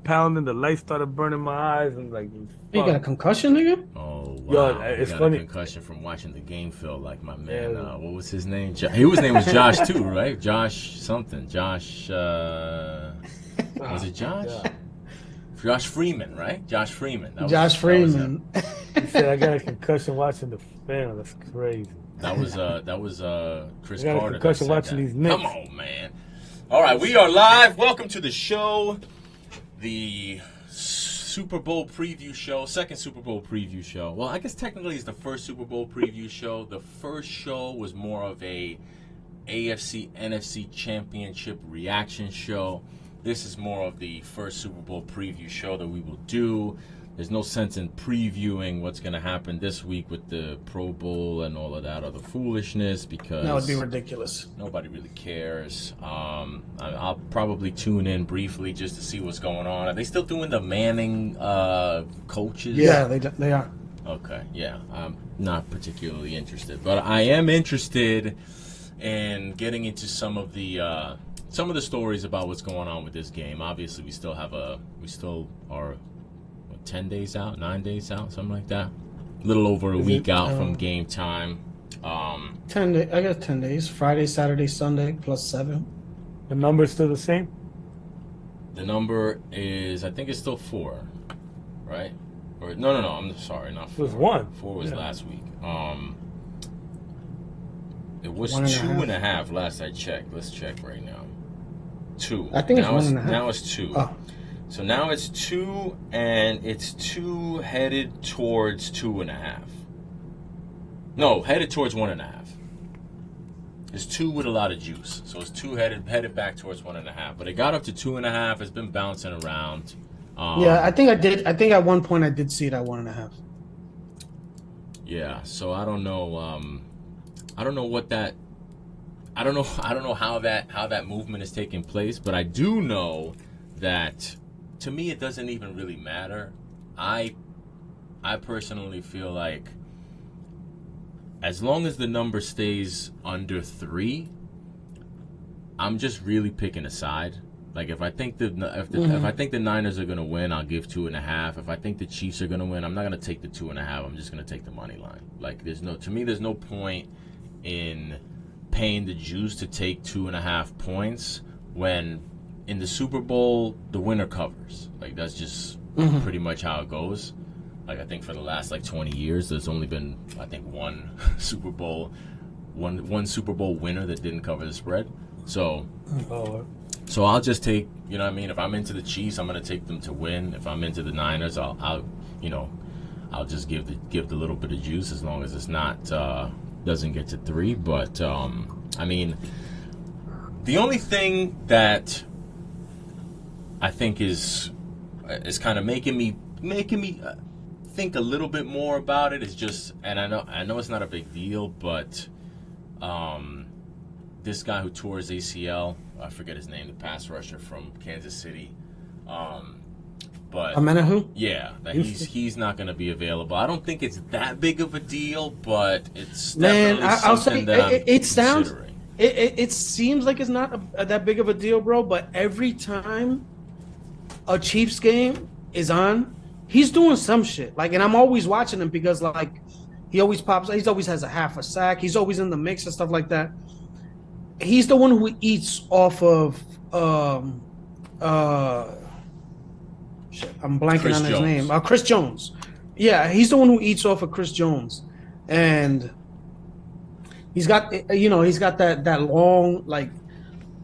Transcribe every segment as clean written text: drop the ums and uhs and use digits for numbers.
pounding. The light started burning my eyes, and like, You got a fuck. concussion, nigga? Oh Yo, wow, he it's got a funny. concussion from watching the game film. Like my man, Yeah, what was his name? His name was Josh too, right? Josh something. Josh. Was oh it my Josh? god. Josh Freeman, right? Josh Freeman. Josh That was him. Freeman. He said I got a concussion watching the film. That's crazy. That was I Chris got a Carter that concussion said watching that. these Knicks. Come on, man. All right, we are live. Welcome to the show, the Super Bowl preview show, second Super Bowl preview show. Well, I guess technically it's the first Super Bowl preview show. The first show was more of a AFC NFC Championship reaction show. This is more of the first Super Bowl preview show that we will do. There's no sense in previewing what's going to happen this week with the Pro Bowl and all of that other foolishness because That would be ridiculous. nobody really cares. I'll probably tune in briefly just to see what's going on. Are they still doing the Manning coaches? Yeah, they are. Okay, yeah. I'm not particularly interested, but I am interested in getting into some of the stories about what's going on with this game. Obviously, we still are 10 days out, 9 days out, something like that. A little over a week out from game time. 10 days. I got 10 days. Friday, Saturday, Sunday, plus 7. The number's still the same. The number is, I think it's still 4, right? Or no, I'm sorry, not 4. It was 1. 4 was Yeah. last week. It was 1.5. last I checked. Let's check right now. 2. I think it's now 1.5. Now it's 2. Oh. So now it's 2, and it's 2 headed towards 2.5. No, headed towards 1.5. It's 2 with a lot of juice, so it's 2 headed back towards 1.5. But it got up to 2.5. It's been bouncing around. Yeah, I think I did. I think at one point I did see it at 1.5. Yeah, so I don't know. I don't know what that. I don't know how that movement is taking place, but I do know that. To me, it doesn't even really matter. I personally feel like as long as the number stays under 3, I'm just really picking a side. Like if I think if I think the Niners are gonna win, I'll give 2.5. If I think the Chiefs are gonna win, I'm not gonna take the 2.5. I'm just gonna take the money line. Like there's no point in paying the juice to take 2.5 points when in the Super Bowl, the winner covers. Like, that's just pretty much how it goes. Like, I think for the last, 20 years, there's only been, I think, one Super Bowl winner that didn't cover the spread. So I'll just take, you know what I mean? If I'm into the Chiefs, I'm going to take them to win. If I'm into the Niners, I'll just give the little bit of juice as long as it's not, doesn't get to 3. But, I mean, the only thing that I think is kind of making me think a little bit more about it is just, and I know it's not a big deal, but this guy who tore his ACL, I forget his name, the pass rusher from Kansas City, but Amenahu? yeah, that he's not going to be available. I don't think it's that big of a deal, but it's definitely I'll something say that I'm it sounds. considering. It seems like it's not that big of a deal, bro. But every time a Chiefs game is on, he's doing some shit. Like, and I'm always watching him because, he always pops. He always has a half a sack. He's always in the mix and stuff like that. He's the one who eats off of. Shit, I'm blanking Chris on his Jones. name. Chris Jones. Yeah, he's the one who eats off of Chris Jones, and he's got that long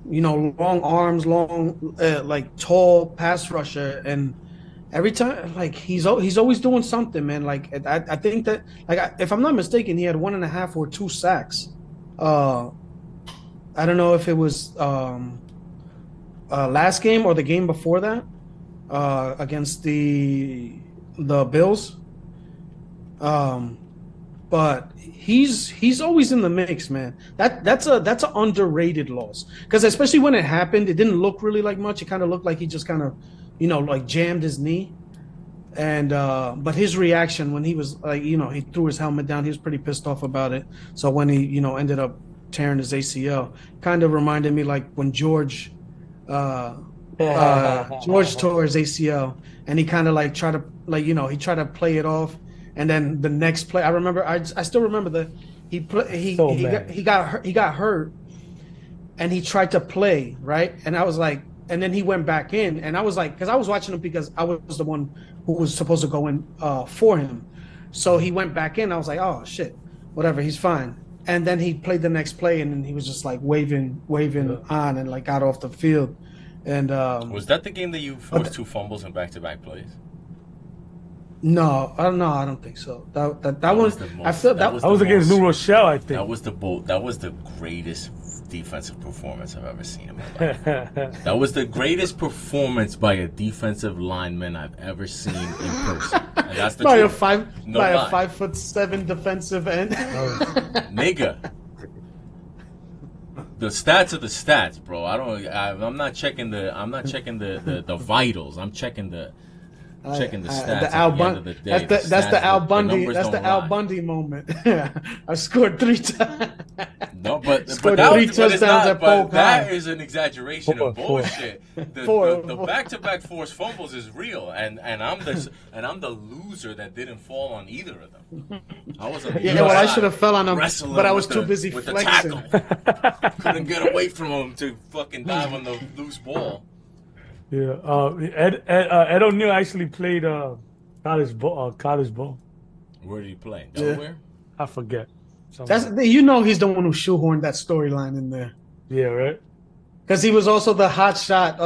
long arms, long tall pass rusher, and every time he's always doing something, man. I think that if I'm not mistaken, he had 1.5 or 2 sacks. I don't know if it was last game or the game before that against the Bills. But he's always in the mix, man. That's an underrated loss, because especially when it happened, it didn't look really like much. It kind of looked like he just kind of, jammed his knee. And but his reaction when he was he threw his helmet down, he was pretty pissed off about it. So when he ended up tearing his ACL, kind of reminded me like when George George tore his ACL, and he kind of like tried to he tried to play it off, and then the next play, I still remember So mad. he got hurt, and he tried to play right, and I was like, and then he went back in, and I was like, because I was watching him because I was the one who was supposed to go in for him, so he went back in. I was like, oh shit, whatever, he's fine. And then he played the next play, and then he was just like waving Yeah. on, and like got off the field. And Was that the game that you forced two fumbles and back-to-back plays? no, I don't know. I don't think so. That That one, was the I most. feel That that. was I the was against most. New Rochelle, I think. That was the bolt. That was the greatest defensive performance I've ever seen in my life. That was the greatest performance by a defensive lineman I've ever seen in person. And that's the by truth. a 5'7" defensive end. Nigga. The stats are the stats, bro. I'm not checking the vitals. I'm checking the stats The at Al the end of Bundy. the day. That's the Al Bundy. Numbers That's don't the Al lie. Bundy moment. I scored 3 times. No, but Scored that three was, but it's touchdowns not. at But Polk that High. is an exaggeration Four, of four. bullshit. Four. The back-to-back forced fumbles is real, and I'm the loser that didn't fall on either of them. I was on the Yeah, well, I inside should have fell on him, wrestling but I was with too busy with the flexing. tackle. Couldn't get away from him to fucking dive on the loose ball. Yeah. Ed O'Neill actually played college ball. College ball. Where did he play? Yeah. Delaware. I forget. That's he's the one who shoehorned that storyline in there, Yeah, right. because he was also the hot shot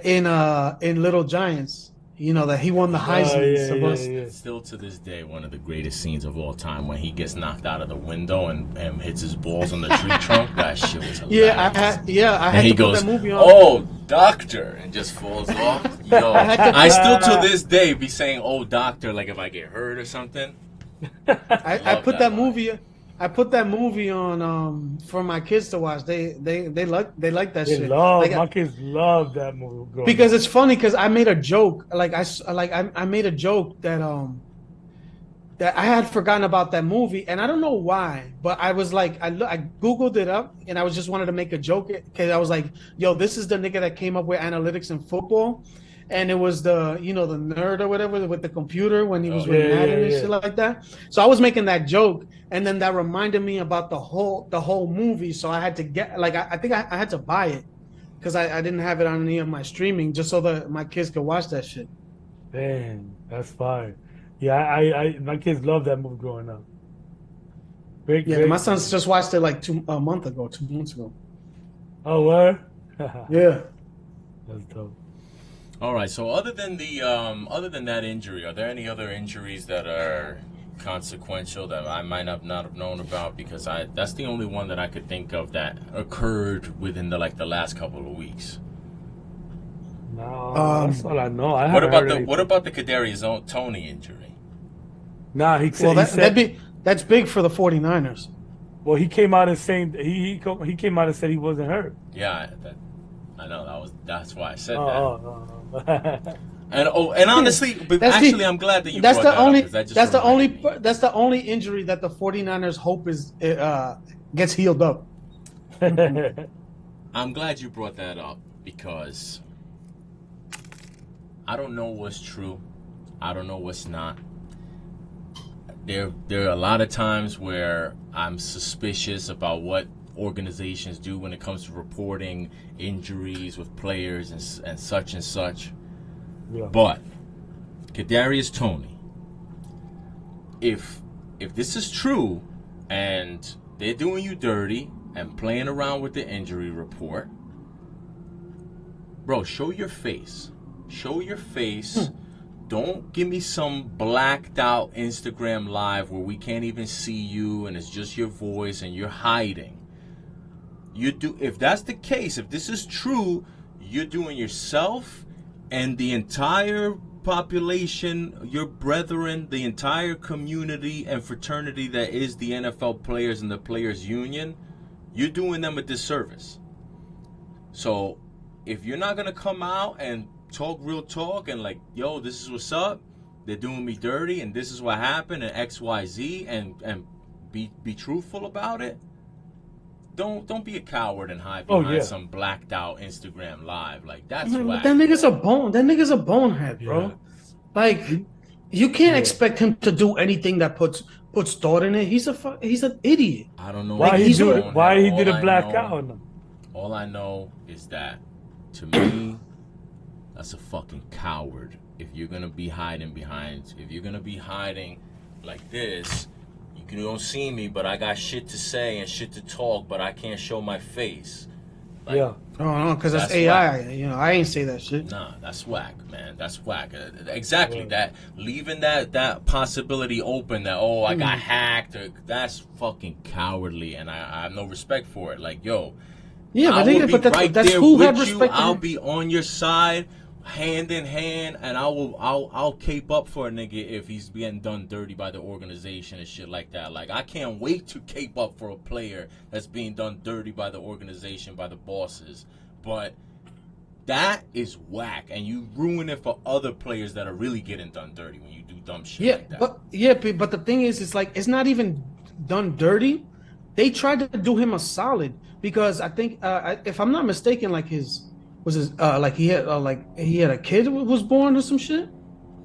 in Little Giants. You know that he won the Heisman. Yeah. Still to this day, one of the greatest scenes of all time when he gets knocked out of the window and hits his balls on the tree trunk. That shit was hilarious. I had And he to goes, put that movie on. "Oh, doctor," and just falls off. Yo, I I still to this day be saying, "Oh, doctor," like if I get hurt or something. I Love put that that line. movie. I put that movie on for my kids to watch. They like that They shit. love Like, my kids love that movie. Growing because up. it's funny because I made a joke. I made a joke that I had forgotten about that movie, and I don't know why, but I was like, I googled it up, and I was just wanted to make a joke because I was like, yo, this is the nigga that came up with analytics in football, and it was the the nerd or whatever with the computer when he was with yeah, Madden and yeah. shit like that. So I was making that joke, and then that reminded me about the whole movie. So I had to get I think I had to buy it because I didn't have it on any of my streaming just so that my kids could watch that shit. Damn, that's fine. Yeah, I my kids love that movie growing up. Great, Yeah, great. my sons just watched it like 2 months ago. Oh, what? Yeah. That's dope. All right. So other than that injury, are there any other injuries that are consequential that I might not have known about? Because that's the only one that I could think of that occurred within the last couple of weeks. No, that's all I know. What about the Kadarius Toney injury? Nah, Well, he said. that's big for the 49ers. Well, he came out and saying he came out and said he wasn't hurt. Yeah, I know that's why I said that. Oh. And honestly, I'm glad that you brought that up, 'cause that just reminded me. that's the only injury that the 49ers hope is gets healed up. I'm glad you brought that up because I don't know what's true. I don't know what's not. There are a lot of times where I'm suspicious about what organizations do when it comes to reporting injuries with players and such and such. Yeah. But Kadarius Toney, if this is true and they're doing you dirty and playing around with the injury report, bro, show your face. Show your face. Don't give me some blacked out Instagram live where we can't even see you and it's just your voice and you're hiding. If that's the case, if this is true, you're doing yourself and the entire population, your brethren, the entire community and fraternity that is the NFL players and the players union, you're doing them a disservice. So if you're not going to come out and talk real talk and like, yo, this is what's up, they're doing me dirty and this is what happened and XYZ and be truthful about it, don't be a coward and hide Oh behind yeah, some blacked out Instagram live. Like that's Man, but whack. that nigga's a bone. That nigga's a bonehead, yeah, bro. Like you can't yeah. expect him to do anything that puts thought in it. He's an idiot. I don't know if Like Why he he's he's a do already it? bonehead. Why he did a blackout? No. All I know is that, to me, that's a fucking coward. If you're gonna be hiding like this, you don't see me, but I got shit to say and shit to talk, but I can't show my face. Like, Yeah, Oh no, because that's That's AI. whack. You know, I ain't say that shit. nah, that's whack, man. That's whack. Exactly Right. that. Leaving that possibility open that I got hacked. That's fucking cowardly, and I have no respect for it. Like, yo, Yeah, I but will nigga, be but right that's there who had with you. respect for I'll him. be on your side, hand in hand, and I'll cape up for a nigga if he's getting done dirty by the organization and shit like that. Like, I can't wait to cape up for a player that's being done dirty by the organization, by the bosses. But that is whack, and you ruin it for other players that are really getting done dirty when you do dumb shit Yeah, like that. but the thing is, it's like it's not even done dirty. They tried to do him a solid because I think, if I'm not mistaken, like like he had a kid who was born or some shit,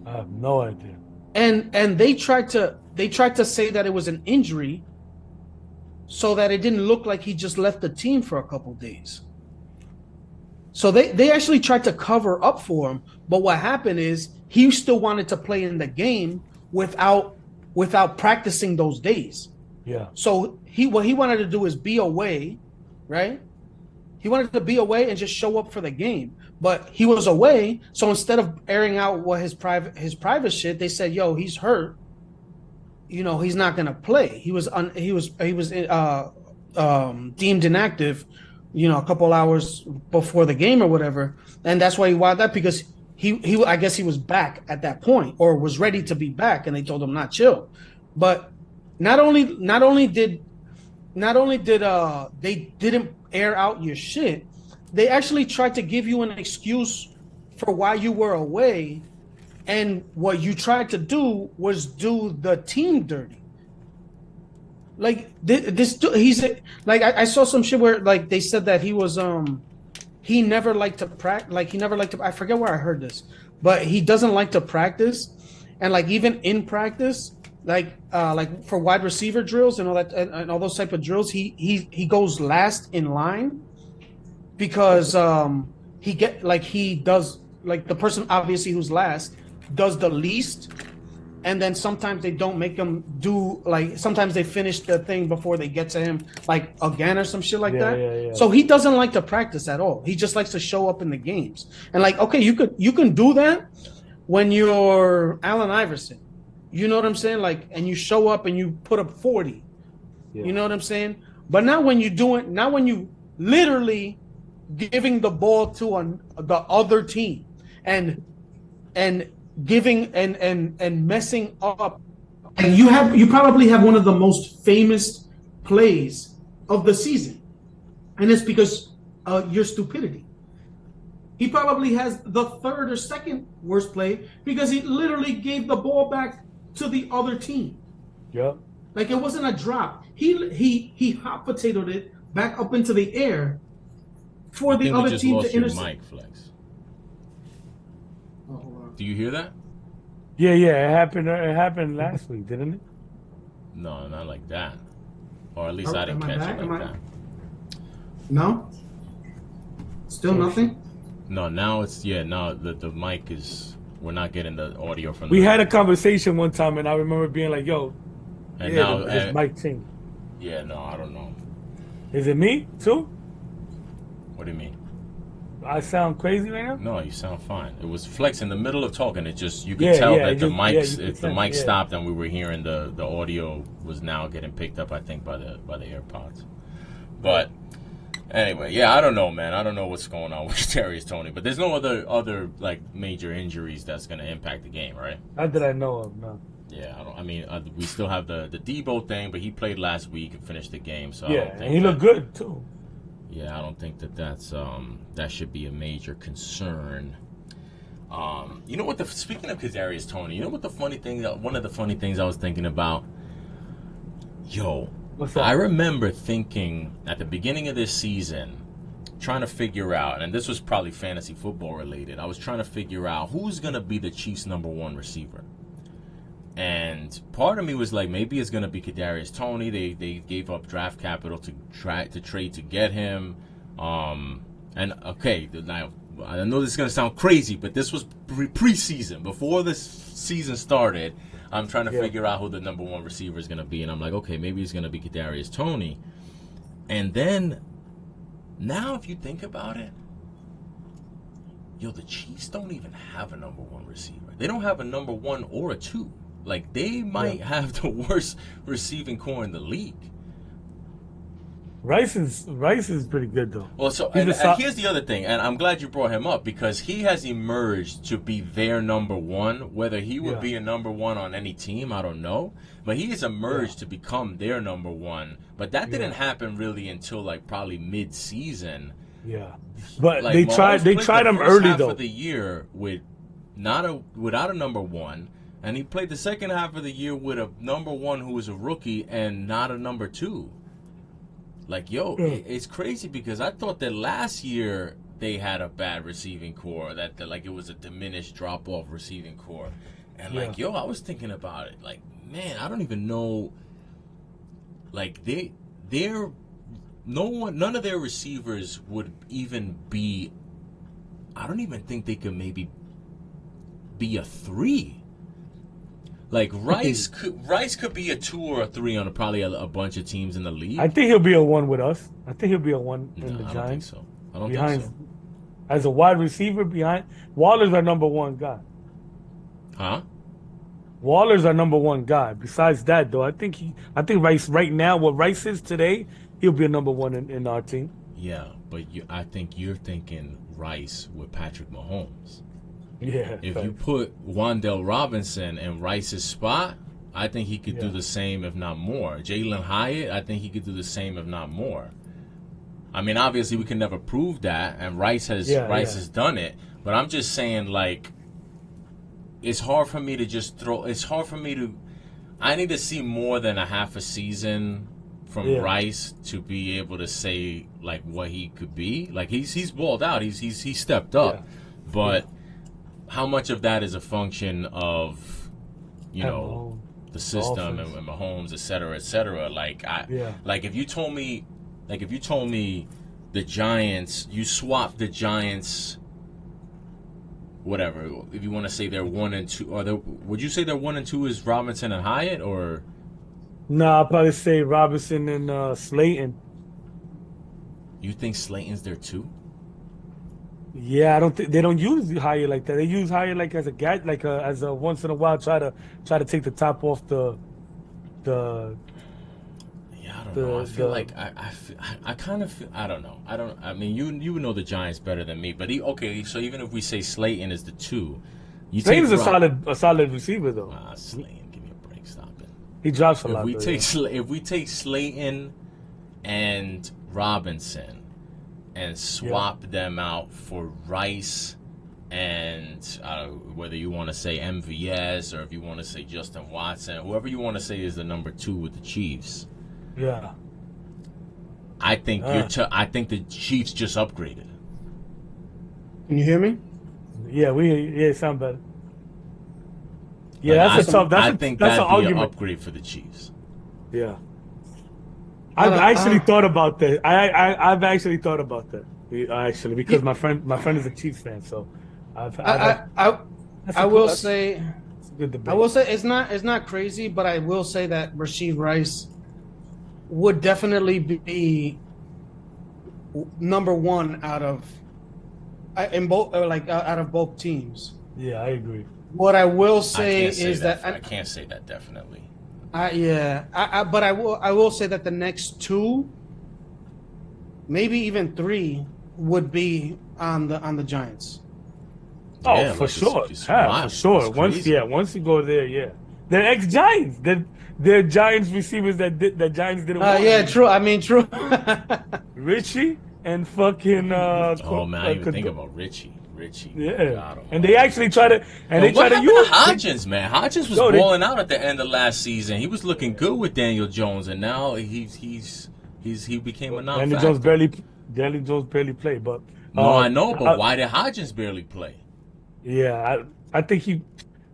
I have no idea. and they tried to say that it was an injury, so that it didn't look like he just left the team for a couple days. So they actually tried to cover up for him, but what happened is he still wanted to play in the game without practicing those days. Yeah, So what he wanted to do is be away, right? He wanted to be away and just show up for the game, but he was away. So instead of airing out what his private shit, they said, "Yo, he's hurt. You know, he's not gonna play. He was deemed inactive, you know, a couple hours before the game or whatever, and that's why he wound up because he I guess he was back at that point or was ready to be back, and they told him not chill. But not only did they didn't air out your shit, they actually tried to give you an excuse for why you were away, and what you tried to do was do the team dirty. Like he's like I saw some shit where like they said that he never liked to practice. Like he never liked to. I forget where I heard this, but he doesn't like to practice, and like even in practice, like for wide receiver drills and all that and all those type of drills, he goes last in line because he does like the person obviously who's last does the least, and then sometimes they don't make him do like sometimes they finish the thing before they get to him like again or some shit like that. Yeah. So he doesn't like to practice at all. He just likes to show up in the games. And like, okay, you can do that when you're Allen Iverson. You know what I'm saying? Like, and you show up and you put up 40. Yeah. You know what I'm saying? But not when you literally giving the ball to the other team and giving and messing up. And you probably have one of the most famous plays of the season, and it's because your stupidity. He probably has the third or second worst play because he literally gave the ball back to the other team. Yep. Like it wasn't a drop. He hot potatoed it back up into the air for the other team to intercept. Mic, Flex. Do you hear that? Yeah. It happened last week, didn't it? No, not like that. Or at least I didn't Am I catch back? it like that. No? Still nothing? No, now it's no. The mic is. We're not getting the audio from. We had a conversation one time, and I remember being like, "Yo, And yeah, now, this mic changed." yeah, no, I don't know. Is it me too? What do you mean? I sound crazy right now. No, you sound fine. It was Flex in the middle of talking. It just you could Yeah, tell yeah, that the you mics, could if the sense, mic yeah. stopped and we were hearing the audio was now getting picked up. I think by the AirPods. But anyway, yeah, I don't know, man. I don't know what's going on with Darius Toney, but there's no other like major injuries that's going to impact the game, right? Not that I know of. No. Yeah, I mean, we still have the Debo thing, but he played last week and finished the game, so I Yeah, don't and think he looked good too. Yeah, I don't think that should be a major concern. You know what? Speaking of Kadarius Toney, you know what the funny thing? One of the funny things I was thinking about. Yo, What's I up? remember thinking at the beginning of this season, trying to figure out, and this was probably fantasy football related. I was trying to figure out who's gonna be the Chiefs' number one receiver. And part of me was like, maybe it's gonna be Kadarius Toney. They gave up draft capital to try to trade to get him. And okay, now I know this is gonna sound crazy, but this was preseason before this season started. I'm trying to Yeah. figure out who the number one receiver is gonna be, and I'm like, okay, maybe it's gonna be Kadarius Toney. And then now, if you think about it, yo, the Chiefs don't even have a number one receiver. They don't have a number one or a two. Like, they Yeah. might have the worst receiving core in the league. Rice is pretty good though. Well, so He's a and so, here's the other thing, and I'm glad you brought him up because he has emerged to be their number one. Whether he would Yeah. be a number one on any team, I don't know, but he has emerged Yeah. to become their number one. But that didn't Yeah. happen really until like probably mid-season. Yeah. But Like they Mahomes they played tried the him first early half though. of the year without a number one, and he played the second half of the year with a number one who was a rookie and not a number two. Like, yo, Yeah. it's crazy because I thought that last year they had a bad receiving core, that like it was a diminished drop off receiving core, and like, Yeah. yo, I was thinking about it, like, man, I don't even know, like they're none of their receivers would even be. I don't even think they could maybe be a three. Like Rice could be a two or a three on probably a bunch of teams in the I league. think he'll be a one with us. I think he'll be a one in the No, I don't think Giants. so. I don't think Behind so. as a wide receiver behind Waller's our number one guy. Huh? Waller's our number one guy. Besides that though, I think Rice right now, what Rice is today, he'll be a number one in our team. Yeah, but I think you're thinking Rice with Patrick Mahomes. Yeah. If right. you put Wan'Dale Robinson in Rice's spot, I think he could do Yeah. the same, if not more. Jalen Hyatt, I think he could do the same, if not more. I mean, obviously, we can never prove that, and Rice Yeah, has done it. But I'm just saying, like, it's hard for me to just throw. It's hard for me to. I need to see more than a half a season from Yeah. Rice to be able to say like what he could be. Like he's balled out. He's stepped up, Yeah. but how much of that is a function of, you At know, Mahomes, the system offense. and Mahomes, et cetera, et cetera. Yeah. Like if you told me, the Giants, you swap the Giants, whatever. If you want to say they're 1 and 2, would you say they're 1 and 2 is Robinson and Hyatt, or No, I'll probably say Robinson and Slayton. you think Slayton's there too? Yeah, I don't think they don't use Hyatt like that. They use Hyatt like as a guy, like as a once in a while try to take the top off the Yeah, I don't the know. I feel the like I kind of feel, I don't know. I don't. I mean, you would know the Giants better than me. But okay. So even if we say Slayton is the two, you Slayton's take a solid receiver though. Slayton. Give me a break. Stop it. He drops a If lot. we Though, take yeah. if we take Slayton and Robinson and swap them out for Rice and whether you want to say MVS or if you want to say Justin Watson, whoever you want to say is the number two with the Chiefs. Yeah. I think I think the Chiefs just upgraded. Can you hear me? Yeah, it sound better. Yeah, Like, that's a tough. I think That's an that'd be an argument. upgrade for the Chiefs. Yeah, I I've don't- actually I- thought about that. I've actually thought about that. Actually, because my friend is a Chiefs fan, so I've that's a I cool- will that's- say it's a good debate. I will say it's not crazy, but I will say that Rasheed Rice would definitely be number one out of out of both teams. Yeah, I agree. What I will I say can't say is that I can't say that definitely. but I will say that the next two, maybe even three, would be on the Giants. Oh, Yeah, for like, sure. it's Yeah, wild. for sure. It's crazy. Once you go there, yeah. They're ex-Giants. They're Giants receivers that Giants didn't want. Yeah, true. I mean, true. Richie and fucking Oh man, I didn't even think Kado- about Richie. Richie. Yeah, God and they actually try to, and they what try to happened use to Hodgins, man? Hodgins was Yo, balling out at the end of last season. He was looking good with Daniel Jones, and now he became a Daniel Jones non-factor. barely played, but No, I know, but I, why did Hodgins barely play? yeah, I think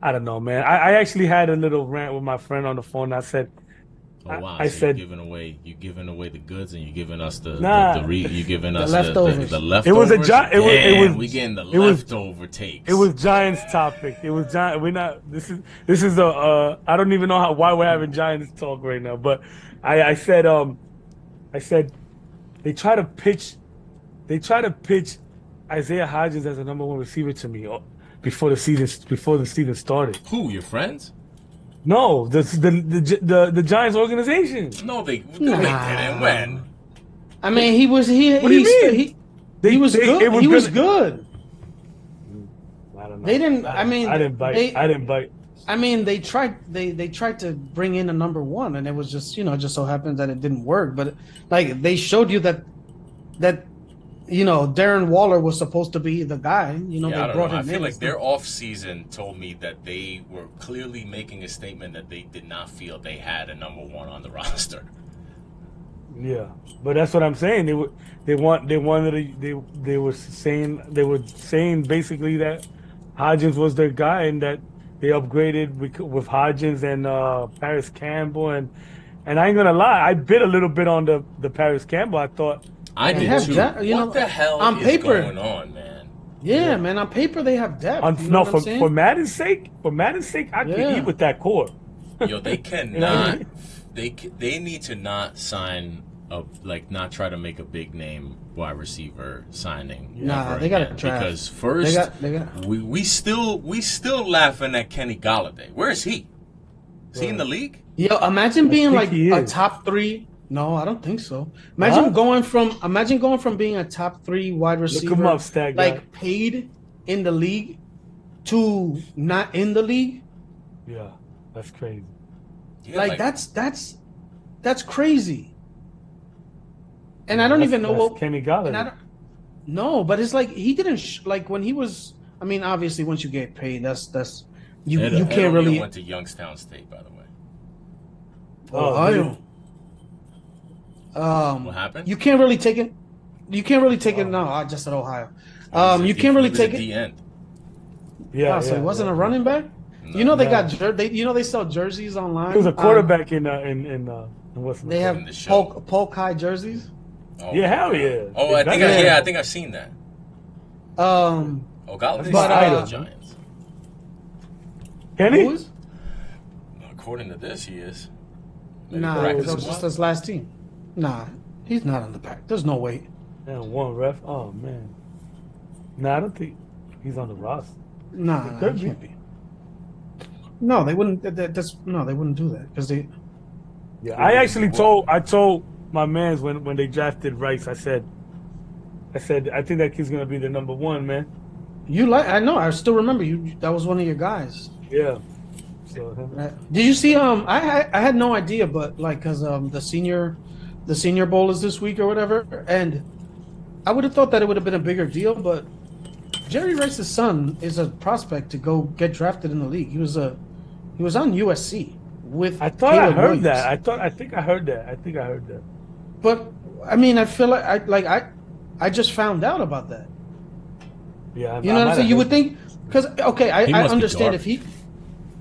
I don't know, man. I actually had a little rant with my friend on the phone. Oh wow! I So you're said, giving away the goods, and you're giving us nah, you giving The us the leftovers. it was a leftovers. giant, Damn, we getting the it was leftover it takes. was Giants topic. It was Giant. We're not. This is a. I don't even know why we're having Giants talk right now. But I said I said they try to pitch they try to pitch Isaiah Hodgins as a number one receiver to me before the season started. Who? Your friends? No, the Giants organization. No, they didn't. Nah. When? I mean, he was What do you mean? he was It good. was He was good. good. I don't know. They didn't. I mean, I didn't bite. they. I didn't bite. I mean, they tried. They tried to bring in a number one, and it was just just so happens that it didn't work. But like they showed you that Darren Waller was supposed to be the guy. Yeah, They I don't brought know. I him feel in. like their off season told me that they were clearly making a statement that they did not feel they had a number one on the roster. Yeah, but that's what I'm saying. They were saying basically that Hodgins was their guy and that they upgraded with Hodgins and Paris Campbell and I ain't gonna lie, I bit a little bit on the Paris Campbell. I thought I They did have too. depth, What the hell on is paper. going on, man? Yeah, man. On paper, they have depth. on, You know no what I'm saying? for Madden's sake, I could Yeah. eat with that core. Yo, they You know what I cannot. mean? They need to not sign not try to make a big name wide receiver signing. Nah, ever they gotta again. draft. Because first They got. we still laughing at Kenny Galladay. Where is he? Is he in the league? Yo, imagine being think like he a is. top three. No, I don't think so. Huh? Imagine going from being a top three wide receiver, him up, stat guy. like paid in the league, to not in the league. Yeah, that's crazy. Yeah, Like that's crazy. And I don't even know That's what Kenny And I Galladay. don't, no, but it's like he didn't like when he was. I mean, obviously, once you get paid, that's you Ed can't O'Neill really. went to Youngstown State, by the way. Ohio. What happened? You can't really take it. You can't really take it. No, I just said Ohio. You can't really take it. The end. Yeah, So he wasn't a running back. No. They No. got they sell jerseys online. He was a quarterback in what's They the have In the show. polk high jerseys. Oh, Yeah, hell yeah. Oh, I think Exactly. I think I've seen that. Um, Oh, Galladay's But, still uh, the Giants. Kenny? who is? According to this, he is. Maybe Nah, practice that was squad? just his last team. Nah, he's not on the pack. There's no way. And one ref. Oh man. Nah, I don't think he's on the roster. Nah, could he be. can't be. No, they wouldn't. They wouldn't do that because they. Yeah, I actually told my mans when they drafted Rice. I said I think that kid's gonna be the number one, man. I know. I still remember you. That was one of your guys. Yeah. So Did you see? I had no idea, but like, cause the senior bowl is this week or whatever, and I would have thought that it would have been a bigger deal, but Jerry Rice's son is a prospect to go get drafted in the league. He was on USC with. I thought I Caleb heard Williams. that. I think I heard that. But I mean, I feel like I just found out about that. Yeah. You know what I'm saying? You would think because I He must be understand if garbage.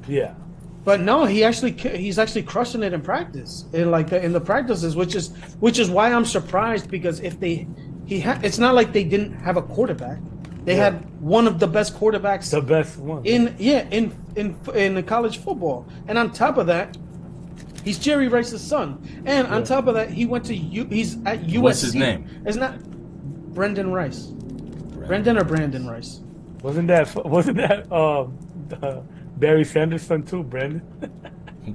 he. Yeah. But no, he's actually crushing it in practice, in the practices, which is why I'm surprised because it's not like they didn't have a quarterback. They had one of the best quarterbacks The best one. in the college football, and on top of that, he's Jerry Rice's son, and on top of that, he's at USC. What's his name? It's not Brendan Rice, Brendan or Brandon Rice. Wasn't that Barry Sanders' son too, Brandon?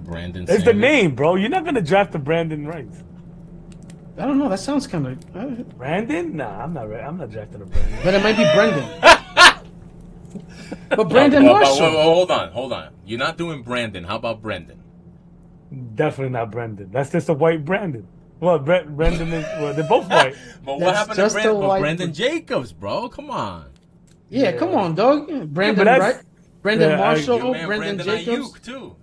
Brandon. It's the Sanders. name, bro. You're not gonna draft a Brandon Rice. I don't know. That sounds kind of, Brandon? Nah, I'm not drafting a Brandon. but it might be Brendan. But Brandon Well, Marshall. hold on. You're not doing Brandon. How about Brendan? Definitely not Brandon. That's just a white Brandon. Well, Brandon is. Well, they're both white. But what That's happened to just a Brandon? white- Brandon Jacobs, bro. Come on. Yeah, come Yeah. on, dog. Yeah, but Brandon Wright, that's Brandon yeah, Your Marshall, man Brandon Brandon Jacobs. Ayuk too.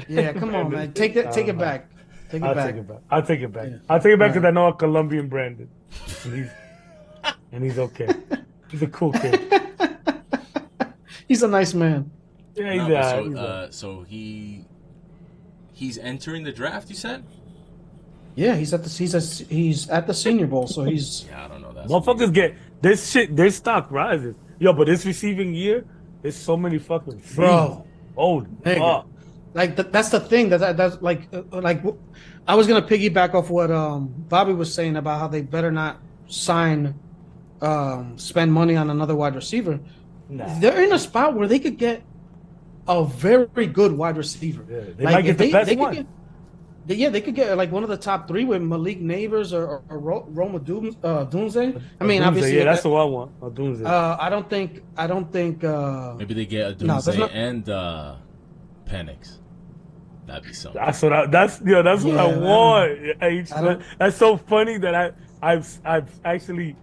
Yeah, come on, Brandon. man. Take it Uh, back. Take it I'll take back. it back. I'll take it back. Yeah. I'll take it All back because right. I know a Colombian Brandon, and he's okay. He's a cool kid. He's a nice man. Yeah, he's No, but alright. so He's alright. he's entering the draft. You said? Yeah, he's at the Senior Bowl, so he's Yeah, I don't know. That's weird. Motherfuckers get this shit. Their stock rises. Yo, but this receiving year, there's so many fucking receivers. bro, Holy nigga. fuck. Like that's the thing that's like I was gonna piggyback off what Bobby was saying about how they better not sign spend money on another wide receiver. Nah. They're in a spot where they could get a very good wide receiver. Yeah, they might Like get if the best they could one. get yeah, they could get like one of the top three with Malik Neighbors or Roma Dunze. I mean, Odunze, obviously, yeah, that's what I want. Odunze. I don't think. Maybe they get a No, there's Dunze not. and Penix. That'd be something. That's what I Yeah, want. I don't. That's so funny that I've actually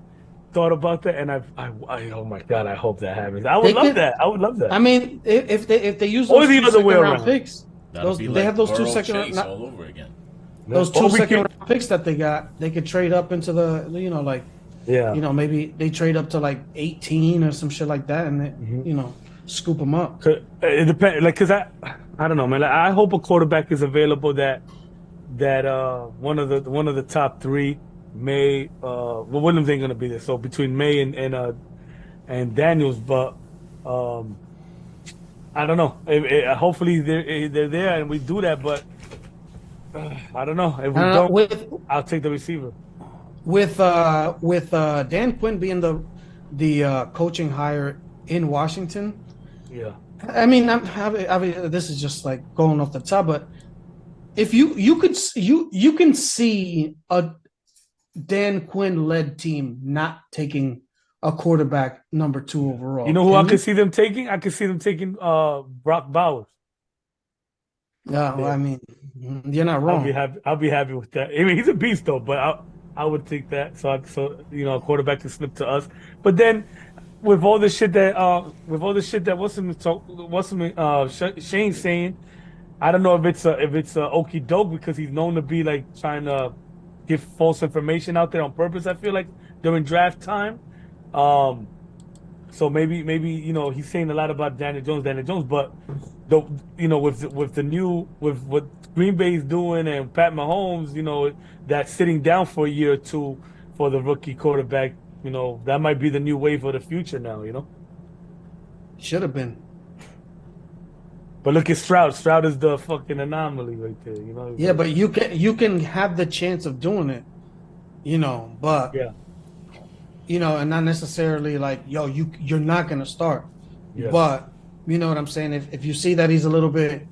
thought about that, and oh my god, I hope that happens. I would They love could. that. I would love that. I mean, if they use Or those the two other way second round around. picks, That'll be they like have those two Burrow second Chase not, all over again. those Or two we second could, round picks that they got. They could trade up into the like yeah. maybe they trade up to like 18 or some shit like that, and they, Mhm. scoop them up. It depends, like, cause I don't know, man. Like, I hope a quarterback is available that one of the top three May well Williams ain't gonna be there, so between May and Daniels, but um I don't know. Hopefully they're there and we do that, but I don't know. If I we don't know don't, I'll take the receiver. with Dan Quinn being the coaching hire in Washington. Yeah, I mean, I mean, this is just like going off the top, but if you can see a Dan Quinn led team not taking a quarterback number 2 you overall. know who I Can could you? see them taking? I could see them taking Brock Bowers. Yeah, well, Yeah. I mean, you're not I'll be wrong. happy. I'll be happy with that. I mean, he's a beast though, but I would take that. So a quarterback can slip to us. But then with all the shit that Shane's saying, I don't know if it's a okey doke because he's known to be like trying to give false information out there on purpose. I feel like during draft time. Um, so maybe he's saying a lot about Daniel Jones, but the with the new with what Green Bay's doing and Pat Mahomes, that sitting down for a year or two for the rookie quarterback, that might be the new wave of the future now. Should have been. But look at Stroud. Stroud is the fucking anomaly right there. Yeah, but you can have the chance of doing it, but Yeah, and not necessarily like, yo, you're not gonna start. yeah. But you know what I'm saying? If you see that he's a little bit,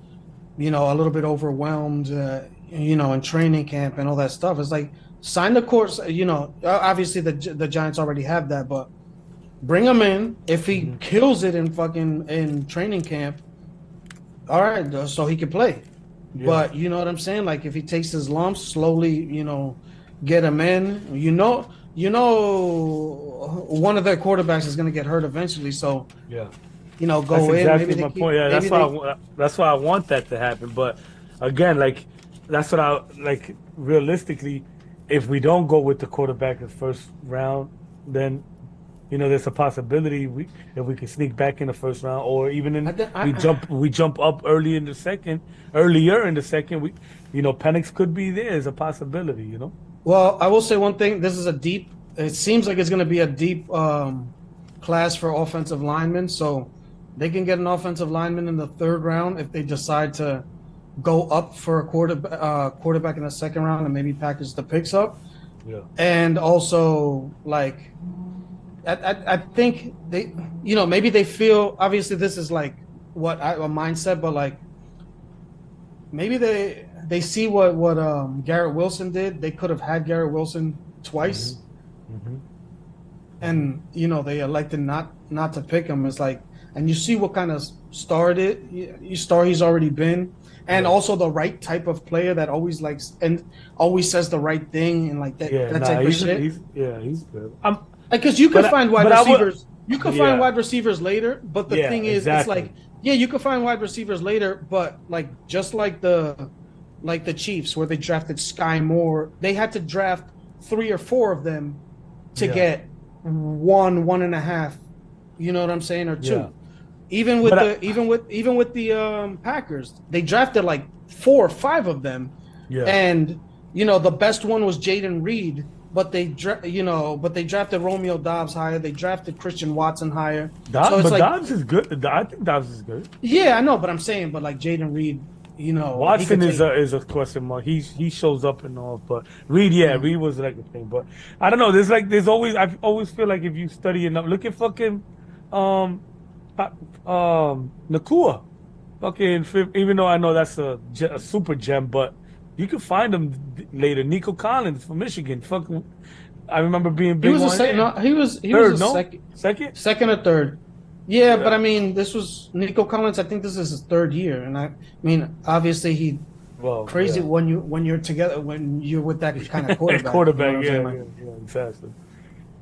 a little bit overwhelmed, in training camp and all that stuff, it's like sign the course. Obviously the Giants already have that, but bring him in. If he Mhm. kills it in training camp, all right, so he can play. Yeah. But you know what I'm saying? Like if he takes his lumps, slowly, get him in. One of their quarterbacks is going to get hurt eventually. So Yeah. go That's in. exactly Maybe they my keep. point. Yeah, Maybe they. that's why I want that to happen. But again, like that's what I like. Realistically, if we don't go with the quarterback in the first round, then there's a possibility if we can sneak back in the first round, or even I, in thi- we jump up earlier in the second. Penix could be there as a possibility. well, I will say one thing. This is a deep. It seems like it's going to be a deep class for offensive linemen. So they can get an offensive lineman in the third round if they decide to go up for a quarterback in the second round and maybe package the picks up. Yeah. And also, like, I think they, maybe they feel, obviously this is like a mindset, but like maybe they see what Garrett Wilson did. They could have had Garrett Wilson twice, Mm-hmm. and they elected not to pick him. It's like, and you see what kind of star he's already been, and Yeah. also the right type of player that always likes and always says the right thing and like that Yeah. that Nah. type of shit. He's good. Because you can But find wide but I would. receivers. You could find Yeah, wide receivers later, but the yeah, thing is, it's exactly. like, yeah, you could find wide receivers later, but like just like the Chiefs where they drafted Sky Moore, they had to draft three or four of them to Yeah, get one and a half. You know what I'm saying, or yeah. two. Even with But the even with the Packers, they drafted like four or five of them, yeah, and the best one was Jaden Reed, but they drafted Romeo Dobbs higher, they drafted Christian Watson higher, so it's But like, Dobbs is good. I think Dobbs is good. yeah, I know, but I'm saying, but like Jaden Reed, he Watson could is take. a question mark. He shows up and all, but Reed, yeah, Mm. Reed was like a thing. But I don't know. There's always I always feel like if you study enough, look at fucking um Nakua. Fucking even though I know that's a super gem, but you can find him later. Nico Collins from Michigan. Fucking, I remember being He big was a on second. No, him. he was a Third, no, second, second. second or third. Yeah, but I Yeah. mean, this was Nico Collins. I think this is his third year, and I mean, obviously he Well, crazy yeah. when you're together when you're with that kind of quarterback. You know what Quarterback. I'm saying? Yeah, Like, yeah, yeah. Exactly.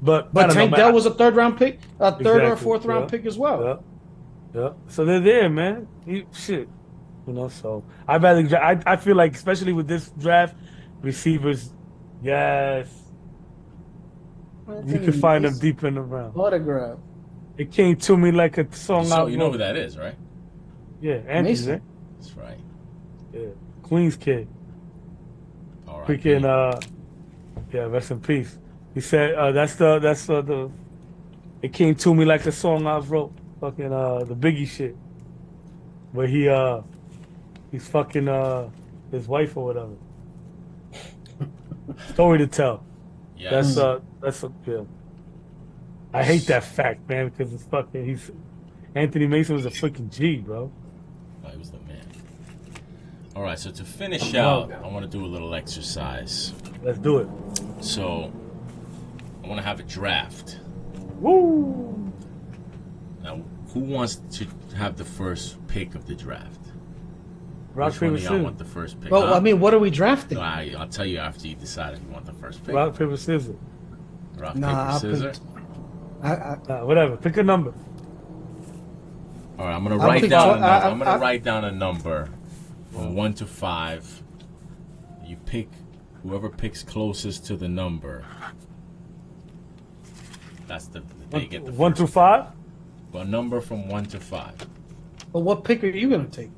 But I but don't know, Tank man. Dell was a third round pick, a third or a Exactly. fourth round Yeah. pick as well. Yeah. Yeah. So they're there, man. Shit. So I rather I feel like especially with this draft, receivers, yes, you can Anthony find them Mason deep in the round. autograph. It came to me like a song I You know who wrote. that is, right? Yeah, Anthony, right? Mason. That's right. Yeah. Queens kid. R.I.P. Freaking yeah, rest in peace. He said that's the it came to me like a song I wrote. Fucking the Biggie shit. Where he's fucking his wife or whatever. Story to tell. That's Yes. yeah. I hate that fact, man, because it's fucking he's Anthony Mason was a freaking G, bro. Oh, he was the man. All right, so to finish Well, out, I want to do a little exercise. let's do it. So I want to have a draft. Woo! Now, who wants to have the first pick of the draft? Rock, Which one paper, of y'all scissors. want the first pick? Well, Huh? I mean, what are we drafting? No, I'll tell you after you decide if you want the first pick. Rock, paper, scissors. Rock, Nah, paper, I'll scissors. Whatever. Pick a number. All right, I'm gonna I'll write pick down a tw- number. I- I'm gonna I- write down a number from 1 to 5. You pick whoever picks closest to the number. That's they get the One first through pick. five. A number from 1 to 5. But what pick are you gonna take?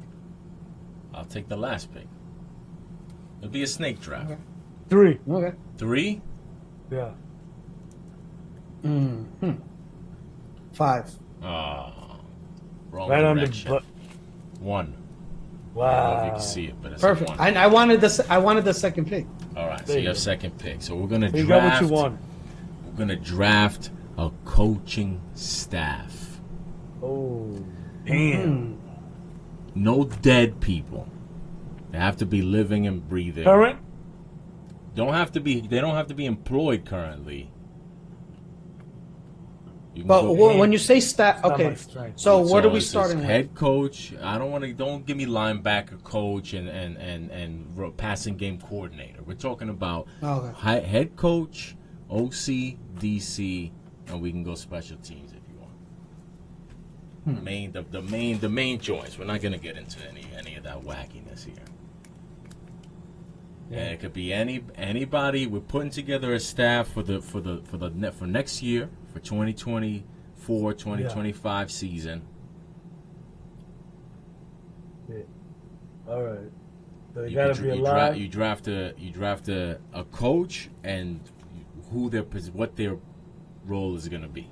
I'll take the last pick. It'll be a snake draft. Okay. 3. Okay. 3. Yeah. Hmm. 5. Oh, wrong Right on the direction. butt. 1. I don't know if you Wow. can see it, but it's Perfect. a 1. I wanted the second pick. All right, so There you you have go. second pick. So we're gonna You got what draft. you want. We're gonna draft a coaching staff. Oh, damn. Hmm. No dead people. They have to be living and breathing. Current. Don't have to be. They don't have to be employed currently. You can But go when you say stat, not my okay. strength. So what are we it says starting with? head coach. I don't want to. Don't give me linebacker coach and passing game coordinator. We're talking about Okay. head coach, OC, DC, and we can go special teams if you want. The main joints. We're not gonna get into any of that wackiness here. Yeah. And it could be anybody. We're putting together a staff for next year, for 2024, 2025 season. Yeah. All right. So they You gotta could be dra- alive. you draft a coach and what their role is going to be.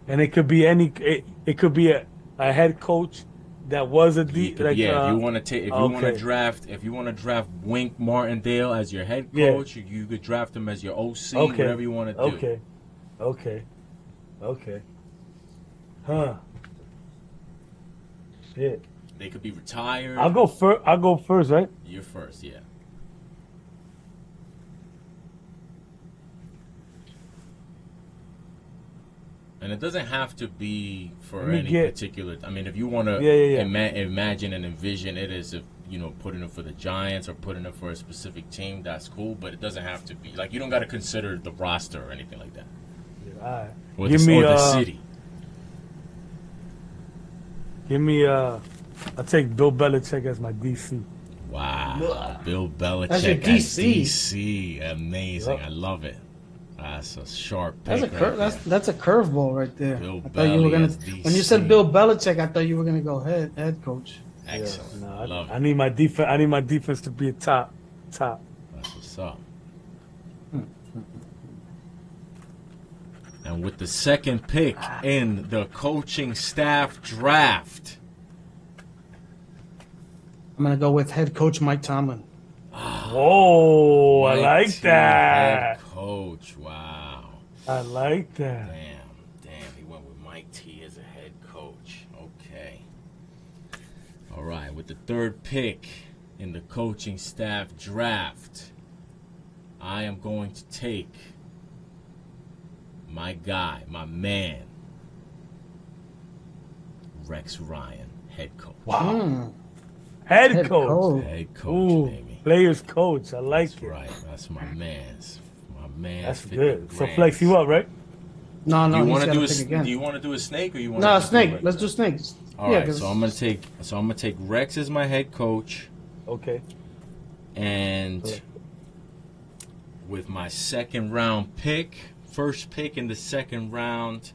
And it could be it could be a head coach that was a D. If you want to take, if you want to draft Wink Martindale as your head Yeah. coach, you could draft him as your OC, Okay. whatever you want to do. Okay. Huh. Shit. They could be retired. I'll go first, right? You're first, yeah. And it doesn't have to be for Let me any get- particular. I mean, if you want to Yeah. imagine and envision it as if putting it for the Giants or putting it for a specific team, that's cool. But it doesn't have to be like you don't got to consider the roster or anything like that. Yeah, all right. Or Give the, me or the city. Give me I'll take Bill Belichick as my DC. Wow, Bill That's your Belichick at DC. DC. Amazing. Yep. I love it. That's a sharp That's pick right there. that's a curveball right there. Bill I thought you were Belly gonna as when you said DC. Bill Belichick, I thought you were gonna go head coach. Yeah. Excellent. No, Love I it. need my defense. I need my defense to be a top. That's what's up. And with the second pick in the coaching staff draft, I'm gonna go with head coach Mike Tomlin. Whoa, I Mike like T, that. head coach. Wow. I like that. Damn. He went with Mike T as a head coach. Okay. All right. With the third pick in the coaching staff draft, I am going to take my guy, my man, Rex Ryan, head coach. Wow. Mm, Head head coach. coach. Head coach, Ooh, baby. players coach. I like That's it. right. That's my man's. My man's. That's 50 good. So grands. flex you up, right? No, Do you he's want to gotta do pick again. Do you want to do a snake or you want? No, to snake. Let's do snakes. All Yeah, right. 'cause- So I'm gonna take Rex as my head coach, Okay. and Okay. with my second round pick, first pick in the second round,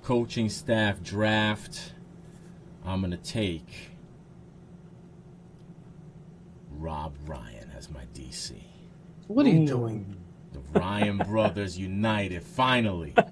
coaching staff draft, I'm gonna take Rob Ryan as my DC. What are you Ooh. doing? The Ryan brothers united finally. You're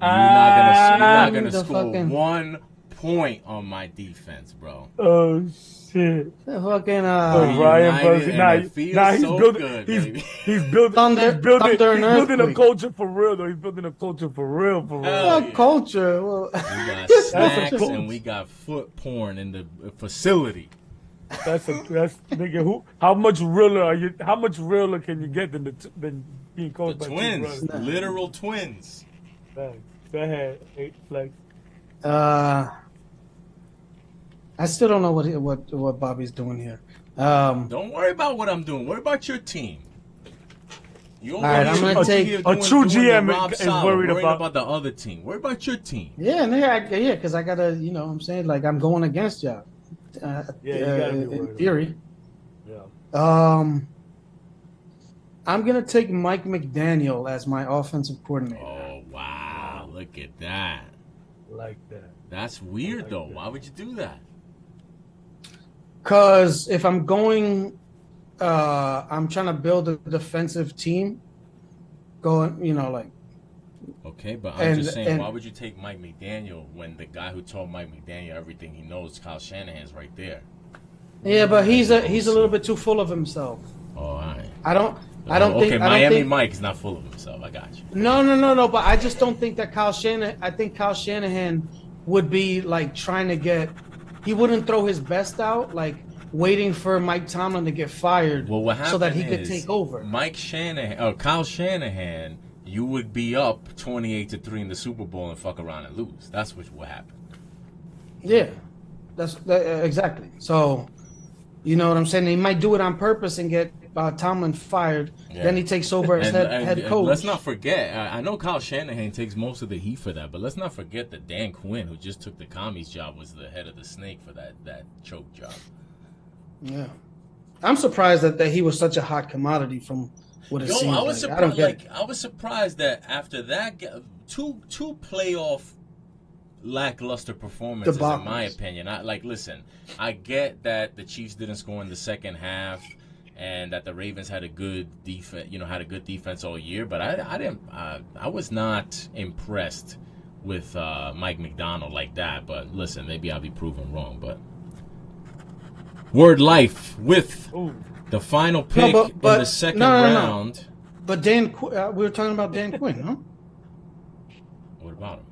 not gonna The score fucking- 1 point on my defense, bro. Oh shit. The fucking Oh, We're Ryan united, versus and it feels he's so building good, he's baby. he's building Thunder- he's building thunder and he's building a earthquake. culture for real though. He's building a culture for real Hell What yeah. culture? Well, We got Yes, snacks culture. and we got foot porn in the facility. that's nigga who how much realer can you get than being The coached by two twins, brothers? literal twins. Thanks. Go ahead, flex. I still don't know what Bobby's doing here. Don't worry about what I'm doing. Worry about your team. You All right, I'm gonna take- A true GM the Rob is Saleh, worried worrying about- about the other team. Worry about your team. Yeah, because I gotta, you know, what I'm saying, like, I'm going against y'all. Yeah, you gotta be worried in about theory. Yeah. I'm gonna take Mike McDaniel as my offensive coordinator. Oh wow! Look at that. Like that. That's weird like though. that. Why would you do that? Because if I'm going, I'm trying to build a defensive team. Going, you know, like, Okay, but I'm just saying, and- why would you take Mike McDaniel when the guy who told Mike McDaniel everything he knows, Kyle Shanahan's right there? yeah, but he's a little bit too full of himself. Oh, all right. I don't Okay, think Miami Mike is not full of himself. I got you. No. But I just don't think that Kyle Shanahan. I think Kyle Shanahan would be like trying to get. He wouldn't throw his best out, like waiting for Mike Tomlin to get fired, Well, what happened so that he could is take over. Kyle Shanahan, you would be up 28-3 in the Super Bowl and fuck around and lose. That's what happened. Yeah, exactly. So, you know what I'm saying? He might do it on purpose and get Tomlin fired. Yeah. Then he takes over as head coach. Let's not forget. I know Kyle Shanahan takes most of the heat for that, but let's not forget that Dan Quinn, who just took the commies job, was the head of the snake for that choke job. Yeah, I'm surprised that he was such a hot commodity from what it Yo, seems I was like. I don't surprised. get it. I was surprised that after that, two playoff lackluster performances, in my Debacles. opinion. Listen, I get that the Chiefs didn't score in the second half, and that the Ravens had a good defense all year. But I was not impressed with Mike McDonald like that. But listen, maybe I'll be proven wrong. But word life with Ooh. the final pick in the second no. round. But we were talking about Dan Quinn, huh? What about him?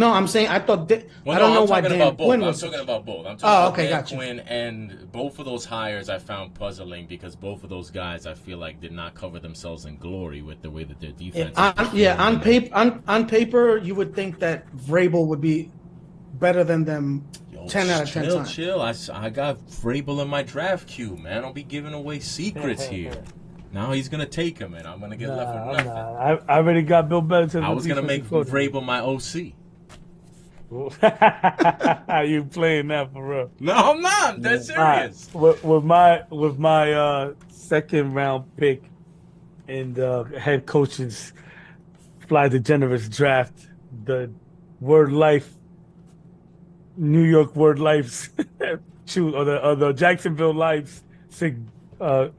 I'm saying I thought. Well, I don't know I'm why talking Dan about both. Quinn I'm was. talking about both. I'm talking Oh, about okay, Dan gotcha. Quinn, and both of those hires I found puzzling because both of those guys I feel like did not cover themselves in glory with the way that their defense. On paper, you would think that Vrabel would be better than them. 10 out of 10 times. Chill. I got Vrabel in my draft queue, man. I'll be giving away secrets here. Now he's gonna take him, and I'm gonna get left with nothing. I already got Bill Belichick. I was gonna make Vrabel my OC. You playing that for real? No, I'm not. I'm dead All right. serious. With my second round pick in the head coach's Fly Degenerates draft, the Word Life New York Word Life's choose or the Jacksonville Life's sig uh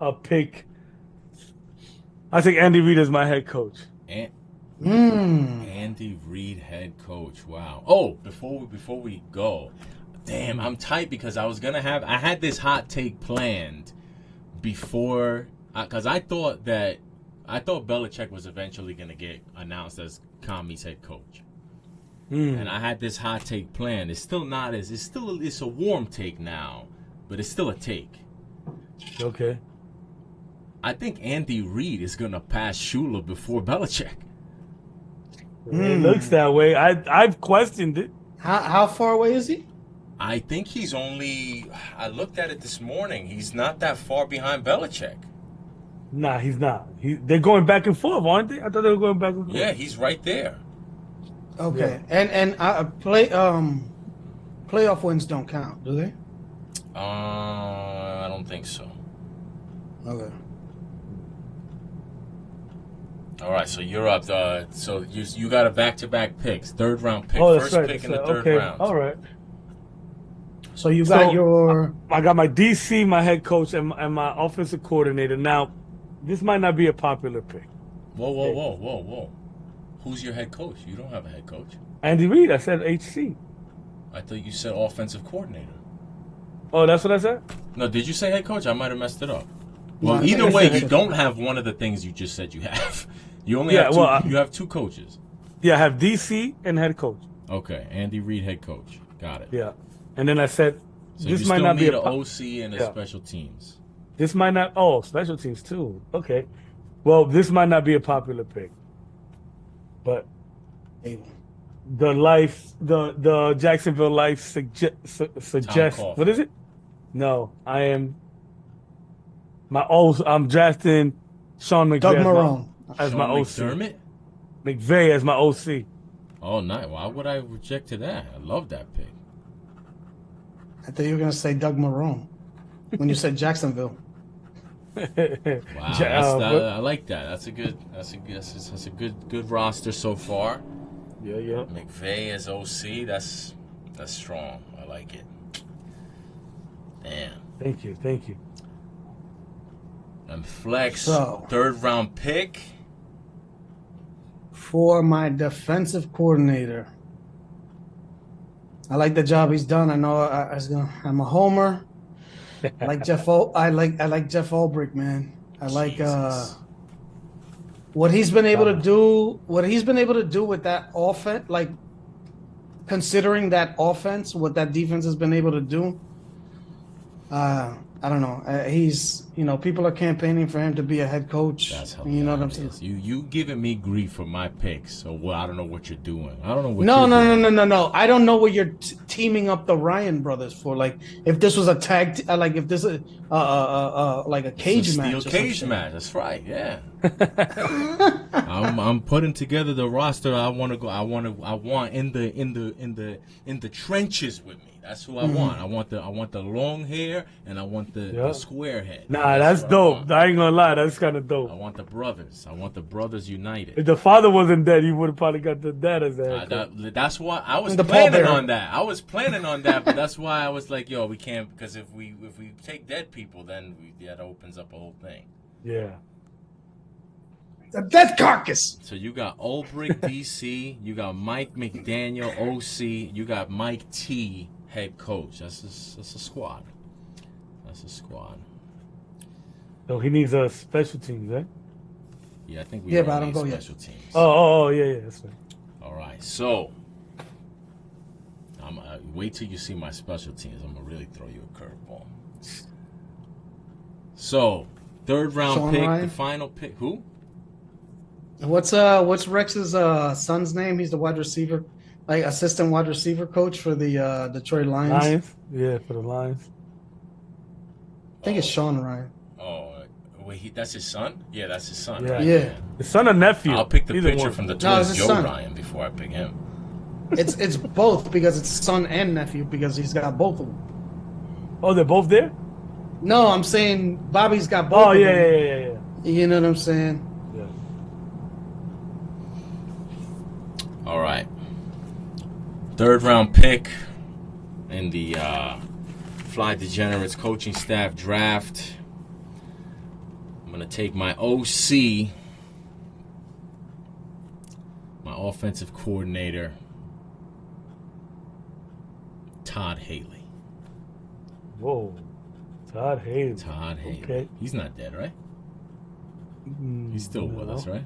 a pick. I think Andy Reid is my head coach. And Mm. Andy Reid, head coach. Wow. Oh, before we go, damn, I'm tight because I had this hot take planned before, because I thought Belichick was eventually gonna get announced as Kami's head coach, and I had this hot take planned. It's still not as it's a warm take now, but it's still a take. Okay. I think Andy Reid is gonna pass Shula before Belichick. It looks that way. I've questioned it. How far away is he? I think he's only. I looked at it this morning. He's not that far behind Belichick. Nah, he's not. They're going back and forth, aren't they? I thought they were going back and forth. Yeah, he's right there. Okay, and playoff wins don't count, do they? I don't think so. Okay. All right, so you're up. So you got a back-to-back picks, third round pick, Oh, that's first right. pick That's in the right. third Okay. round. All right. So you got your. I got my DC, my head coach, and my offensive coordinator. Now, this might not be a popular pick. Whoa! Who's your head coach? You don't have a head coach. Andy Reid. I said HC. I thought you said offensive coordinator. Oh, that's what I said? No, did you say head coach? I might have messed it up. No, Well, I think either I way, said you head don't have one of the things you just said you have. You only Yeah, have two. well, You have two coaches. Yeah, I have DC and head coach. Okay, Andy Reid, head coach. Got it. Yeah. And then I said, So this you might still not be need a an po- OC and a Yeah. special teams. This might not. Oh, special teams too. Okay. Well, this might not be a popular pick, but the Jacksonville Life suggest. Coughlin. What is it? No, I'm drafting Sean McVay Doug as Marone. as my Sean OC. McDermott? McVay as my OC. Oh, nice. Why would I reject that? I love that pick. I thought you were gonna say Doug Marone when you said Jacksonville. Wow, but- I like that. That's a good roster so far. Yeah. McVay as OC, that's strong. I like it. Damn. Thank you. And flex So- third round pick. For my defensive coordinator, I like the job he's done. I know I'm a homer. I like I like Jeff Ulbrich, man. I like Jesus. what he's been able to do. What he's been able to do with that offense, like considering that offense, what that defense has been able to do. I don't know. He's, people are campaigning for him to be a head coach. That's hilarious. You know what I'm saying? You giving me grief for my picks, so I don't know what you're doing. I don't know what. No. you're doing. I don't know what you're teaming up the Ryan brothers for. Like, if this was a like if this is like a cage It's a match. steel cage match. That's right. Yeah. I'm putting together the roster. I want in the trenches with me. That's who I want. I want the long hair and I want the square head. Nah, that's what dope. I ain't gonna lie, that's kind of dope. I want the brothers. I want the brothers united. If the father wasn't dead, he would have probably got the dad as a head coach. That's why I was The planning pallbearer. on that. I was planning on that, but that's why I was like, yo, we can't, because if we take dead people, then that opens up a whole thing. Yeah. A dead carcass. So you got Ulbrich, DC. You got Mike McDaniel, OC. You got Mike T, head coach. That's a squad. That's a squad. So he needs a special teams, eh? Yeah, I think we Yeah, all but I don't need go yet. special teams. Oh, yeah, that's right. All right, so wait till you see my special teams. I'm gonna really throw you a curveball. So, third round Sean pick, Ryan? the final pick. Who? What's Rex's son's name? He's the wide receiver, like assistant wide receiver coach for the Detroit Lions. Lions? Yeah, for the Lions. I think it's Sean Ryan. Oh, wait, that's his son? Yeah, that's his son. Yeah. Right? Yeah. His son or nephew? I'll pick the Either picture one. from the No, it's Twins, his Joe son. Ryan, before I pick him. It's both because it's son and nephew because he's got both of them. Oh, they're both there? No, I'm saying Bobby's got both Oh, of yeah, them. yeah, yeah, yeah. You know what I'm saying? Yeah. All right. 3rd round pick in the Fly Degenerates coaching staff draft. I'm going to take my OC, my offensive coordinator, Todd Haley. Whoa. Todd Haley. Todd Haley. Okay. He's not dead, right? He's still with us, right?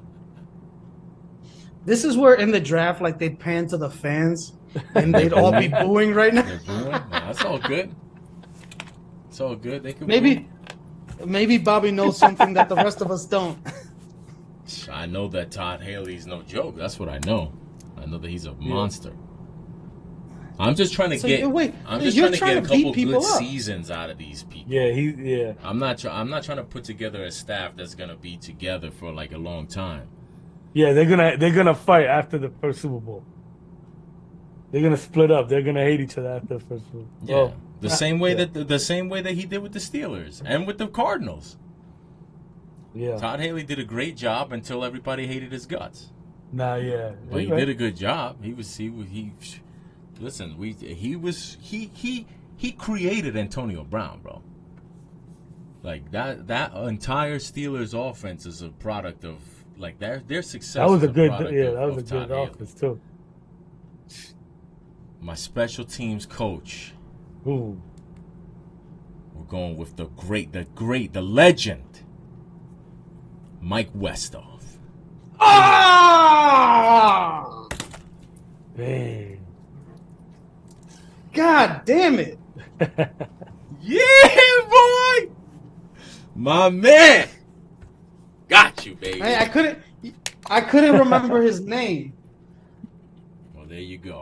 This is where in the draft, like they'd pan to the fans and they'd all be booing right now. They're booing? Nah, that's all good. It's all good. They could Maybe Bobby knows something that the rest of us don't. I know that Todd Haley's no joke. That's what I know. I know that he's a monster. I'm just trying to get. I'm just trying to get a couple good seasons out of these people. Yeah, I'm not trying to put together a staff that's gonna be together for like a long time. Yeah, they're gonna fight after the first Super Bowl. They're gonna split up. They're gonna hate each other after the first Super Bowl. Yeah, the same way that he did with the Steelers and with the Cardinals. Yeah, Todd Haley did a great job until everybody hated his guts. Nah, yeah, but he did a good job. He listen. He created Antonio Brown, bro. Like that entire Steelers offense is a product of like their success. That was a good, that was a good offense too. My special teams coach. Ooh. We're going with the legend, Mike Westhoff. Ah! Man. God damn it. Yeah, boy. My man. Got you, baby. I couldn't remember his name. Well, there you go.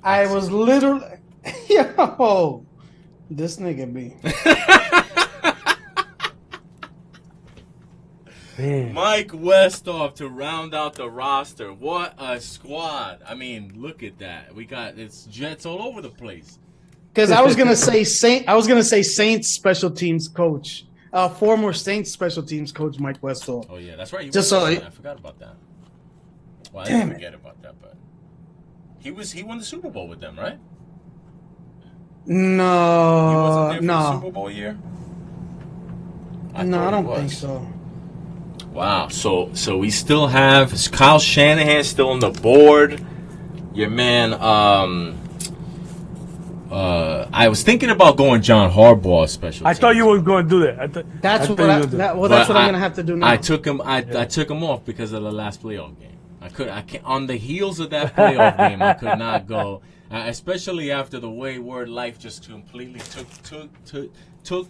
I was literally yo, this nigga be. Mike Westhoff to round out the roster. What a squad. I mean, look at that. It's Jets all over the place. Because I was gonna say Saints special teams coach. Former Saints special teams coach Mike Westhoff. Oh yeah, that's right. I forgot about that. Well, I damn didn't forget about that, but he won the Super Bowl with them, right? No, he wasn't there for the Super Bowl year. I don't think so. Wow. So we still have Kyle Shanahan still on the board. Your man. I was thinking about going John Harbaugh special. I thought you were going to do that. That's what I'm going to have to do now. I took him off because of the last playoff game. I can't. On the heels of that playoff game, I could not go. Especially after the way Word Life just completely took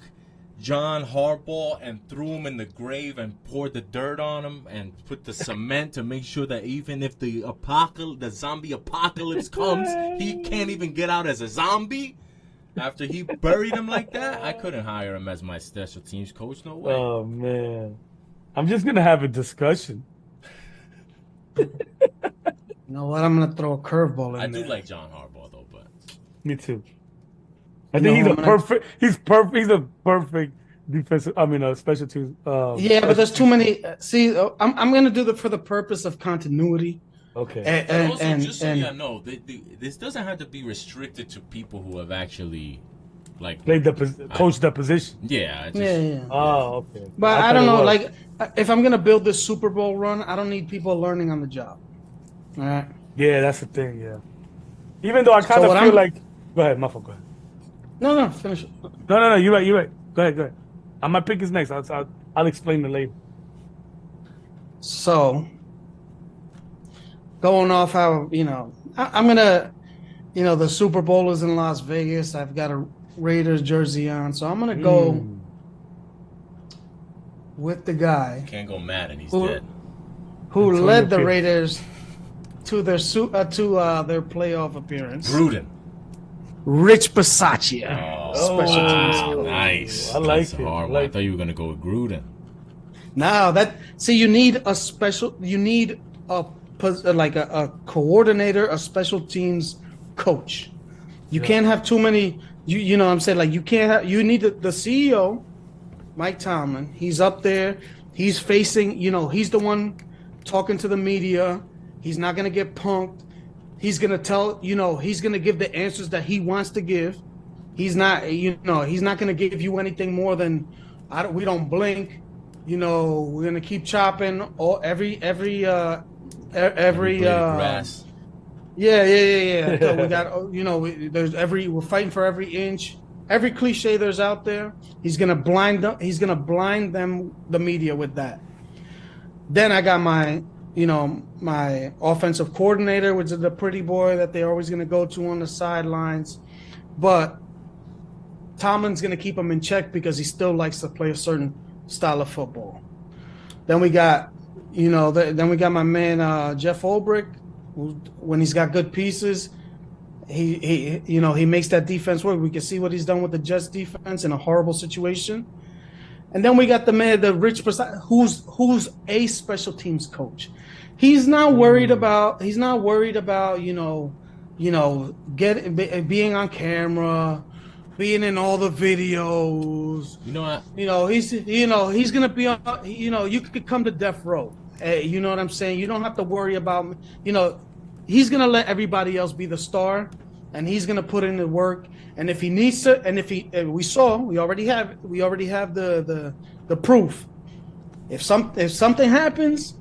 John Harbaugh and threw him in the grave and poured the dirt on him and put the cement to make sure that even if the zombie apocalypse comes, he can't even get out as a zombie. After he buried him like that, I couldn't hire him as my special teams coach. No way. Oh man, I'm just gonna have a discussion. You know what? I'm gonna throw a curveball in I there. do like John Harbaugh though, but Me too. I think he's a perfect. He's perfect. He's a perfect defensive. I mean, special teams. Yeah, but there's too many. See, I'm gonna do that for the purpose of continuity. Okay. And just so you know, this doesn't have to be restricted to people who have actually like played coached the position. Yeah. Yeah. Oh, okay. But I don't know. Like, if I'm gonna build this Super Bowl run, I don't need people learning on the job. All right. Yeah, that's the thing. Yeah. Even though I kind of feel like. Go ahead, Muffle. Go ahead. No, finish it. No. You're right. Go ahead. My pick is next. I'll explain it later. So, going off how I'm gonna, the Super Bowl is in Las Vegas. I've got a Raiders jersey on, so I'm gonna go with the guy. Can't go mad and he's dead. Who led the Raiders to their playoff appearance? Gruden. Rich Bisaccia. Oh, special teams coach. Nice. I like That's it. hard. I thought you were gonna go with Gruden. Now you need a like a coordinator, a special teams coach. You Yeah. can't have too many. You know what I'm saying? Like you can't have. You need the CEO, Mike Tomlin. He's up there. He's facing. He's the one talking to the media. He's not gonna get punked. He's gonna tell. He's gonna give the answers that he wants to give. He's not. He's not gonna give you anything more than We don't blink. We're gonna keep chopping all Every every blade of grass. yeah. So we got we're fighting for every inch. Every cliche there's out there, he's gonna blind them. He's gonna blind them, the media, with that. Then I got my offensive coordinator, which is the pretty boy that they're always gonna go to on the sidelines, but Tomlin's gonna keep him in check because he still likes to play a certain style of football. Then we got, then we got my man Jeff Ulbrich, who, when he's got good pieces, he makes that defense work. We can see what he's done with the Jets defense in a horrible situation. And then we got the Rich Prasad, who's a special teams coach. He's not worried about being on camera, being in all the videos. You know what? He's gonna be on. You could come to death row. You know what I'm saying? You don't have to worry about. He's gonna let everybody else be the star, and he's gonna put in the work. And if he needs to, and we already have the proof. If something happens,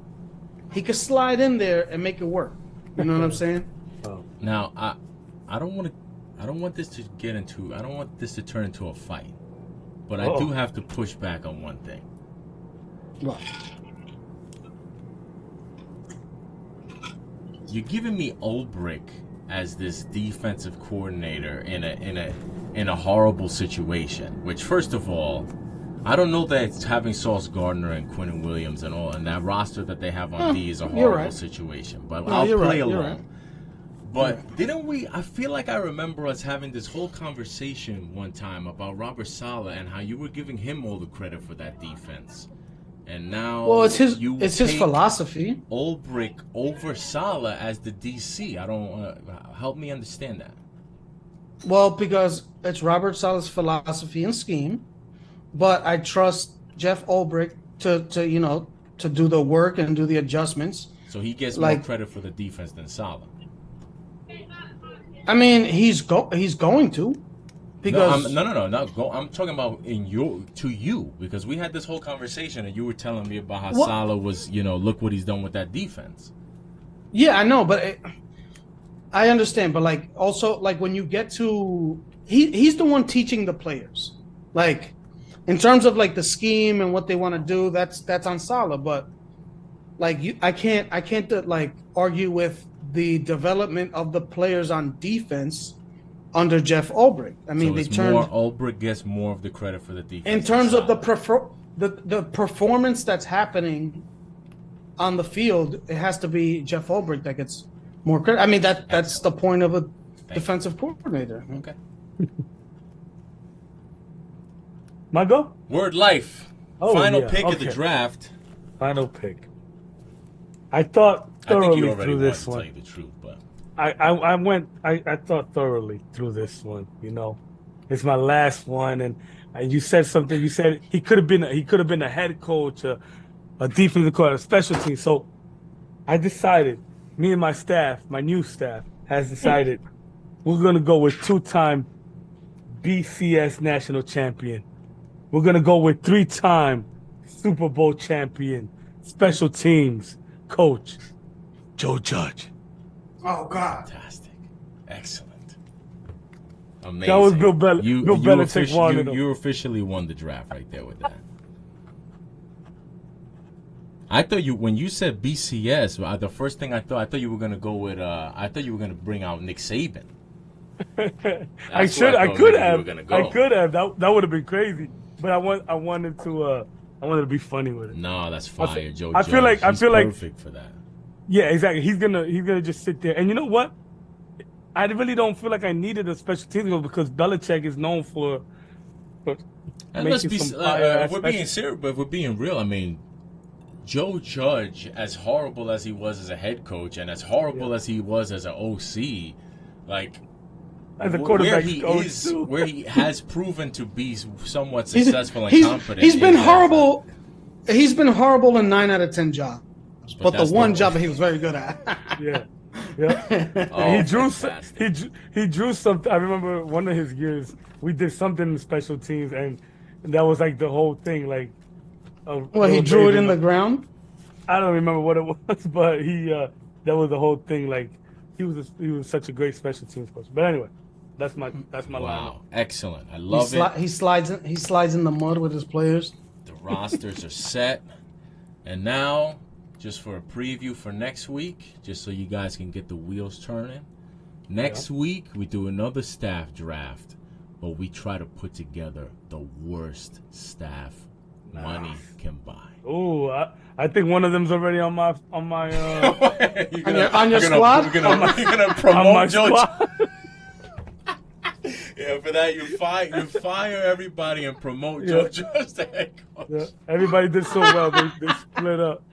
he could slide in there and make it work. You know what I'm saying? Now, I don't want this to turn into a fight, but I do have to push back on one thing. What? You're giving me Ulbrich as this defensive coordinator in a horrible situation. Which, first of all, I don't know that it's having Sauce Gardner and Quentin Williams and all, and that roster that they have on D is a horrible situation. But I'll play along. Right. But didn't we? I feel like I remember us having this whole conversation one time about Robert Saleh and how you were giving him all the credit for that defense, and now it's his philosophy. Ulbrich over Saleh as the DC. I don't help me understand that. Well, because it's Robert Saleh's philosophy and scheme, but I trust Jeff Ulbrich to do the work and do the adjustments. So he gets more credit for the defense than Saleh. I mean, he's going to, because I'm talking about to you, because we had this whole conversation and you were telling me about how Saleh was, look what he's done with that defense. Yeah, I know, but I understand. But also when you get to he's the one teaching the players, in terms of the scheme and what they want to do. That's on Saleh, but I can't argue with the development of the players on defense under Jeff Ulbrich. I mean, Ulbrich gets more of the credit for the defense. In terms of the performance that's happening on the field, it has to be Jeff Ulbrich that gets more credit. I mean, that's the point of a defensive coordinator. Okay. My go? Word life. Final pick of the draft. Final pick. I thought thoroughly through this one. To tell you the truth, but I thought thoroughly through this one. It's my last one, and you said something. You said he could have been a head coach, a defensive coach, a special team. So I decided, me and my staff, my new staff, has decided we're gonna go with 2-time BCS national champion. We're gonna go with 3-time Super Bowl champion, special teams coach, Joe Judge. Oh God! Fantastic, excellent, amazing. That was Bill Belichick wanted him. You officially won the draft right there with that. I thought when you said BCS, the first thing I thought you were gonna go with. I thought you were gonna bring out Nick Saban. I could have. That would have been crazy. But I wanted to be funny with it. No, that's fire, Joe. I feel like perfect for that. Yeah, exactly. He's gonna just sit there, and you know what? I really don't feel like I needed a special teams coach because Belichick is known for and let's be if we're being serious, but if we're being real, I mean, Joe Judge, as horrible as he was as a head coach and as horrible as he was as an OC, like As a where quarterback he coach is, too. where he has proven to be somewhat successful and he's confident. he's been is as horrible. He's been horrible in 9 out of 10 jobs, but the that's one the- job that he was very good at. Yeah. Yeah. Oh, he drew fantastic. he drew something. I remember one of his years we did something in special teams, and that was like the whole thing. Like, Well, he drew it in the ground. I don't remember what it was, but he that was the whole thing. Like, he was such a great special teams coach. But anyway, that's my Wow, excellent. I He, love it. he slides in the mud with his players. The rosters are set. And now, just for a preview for next week, just so you guys can get the wheels turning. Next week, we do another staff draft, but we try to put together the worst staff money can buy. Oh, I think one of them's already on my On your squad? You're gonna on my promote Joe. squad. Yeah, for that you fire everybody and promote Joe Judge to head coach. Yeah, everybody did so well. They split up.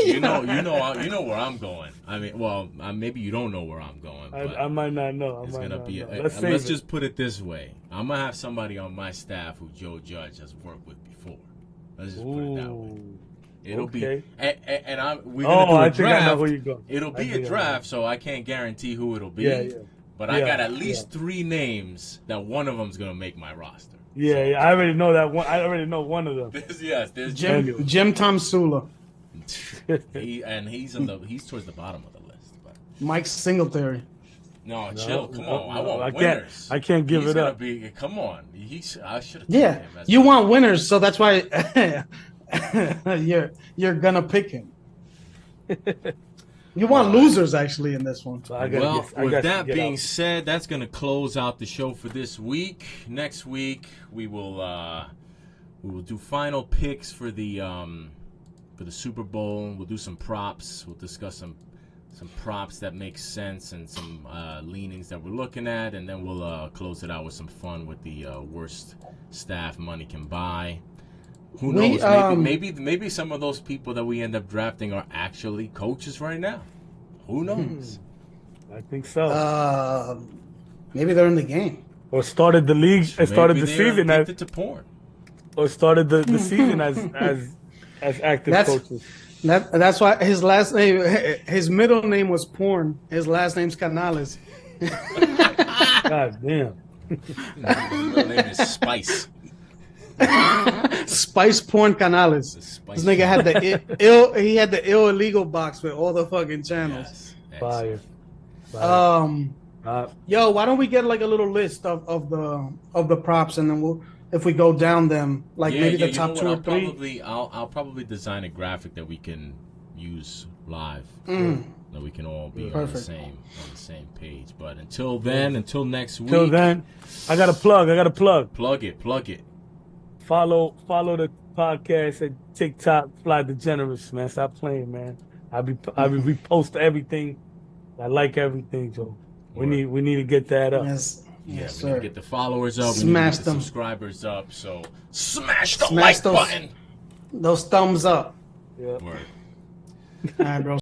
You know where I'm going. I mean, well, maybe you don't know where I'm going. But I might not know. it's gonna be. Let's Just put it this way: I'm gonna have somebody on my staff who Joe Judge has worked with before. Let's just put it that way. It'll be, we're gonna do a I think I know draft. who you go. It'll be a draft, so I can't guarantee who it'll be. Yeah. But I got at least 3 names that one of them's gonna make my roster. Yeah, I already know that one. I already know one of them. There's Jim Tom Sula, he's towards the bottom of the list. But Mike Singletary. no, chill. Come on, I I want can't- winners. I can't give He's it gonna up. Come on, I should have. Yeah, you want winners, so that's why you're gonna pick him. You want losers actually in this one. So I gotta Well, I with got to that get being out. said, that's going to close out the show for this week. Next week, we will do final picks for the Super Bowl. We'll do some props. We'll discuss some props that make sense and some leanings that we're looking at, and then we'll close it out with some fun with the worst staff money can buy. Who knows? Maybe some of those people that we end up drafting are actually coaches right now. Who knows? I think so. Maybe they're in the game. Or started the league. Started the Maybe they're season as, addicted to porn. or started the season as active coaches. That's why his last name, his middle name was Porn. His last name's Canales. God damn. His real name is Spice. Spice Porn Canales. Spice This nigga had he had the illegal box with all the fucking channels. Yes. Fire. Yo, why don't we get like a little list of the props, and then if we go down them, like maybe the top 2 or 3. I'll probably design a graphic that we can use live. That we can all be on the same page. But until next week. Till then, I got a plug. Plug it. Follow the podcast at TikTok, Fly Degenerates, man. Stop playing, man. I be repost everything. I like everything, Joe. We need to get that up. Yes, We sir. need to get the followers up. Smash we need to get the them. subscribers up. So smash the Smash like those- button. Those thumbs up. Yeah. Word. All right, bro.